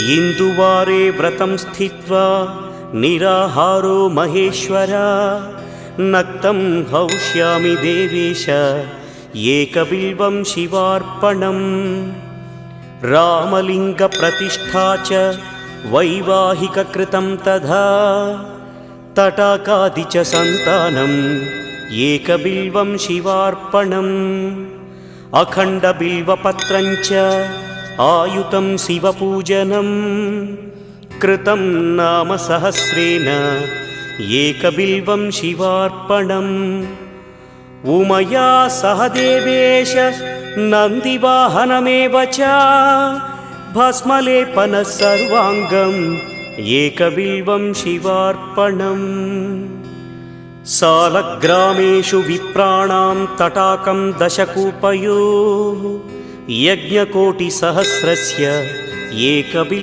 इन्दुवारे व्रतं स्थित्वा निराहारो महेश्वर नक्तं हौष्यामि देवेश एकबिल्वं शिवार्पणम् रामलिङ्गप्रतिष्ठा च वैवाहिककृतं तथा तटाकादि च सन्तानम् एकबिल्वं शिवार्पणम् अखण्डबिल्वपत्रं च आयुतं शिवपूजनं कृतं नाम सहस्रेण एकबिल्वं शिवार्पणम् उमया सह देवेश नन्दिवाहनमेव च भस्मलेपनः सर्वाङ्गम् एकबिल्वं शिवार्पणम् सालग्रामेषु विप्राणां तटाकं दशकूपयोः यज्ञकोटिसहस्रस्य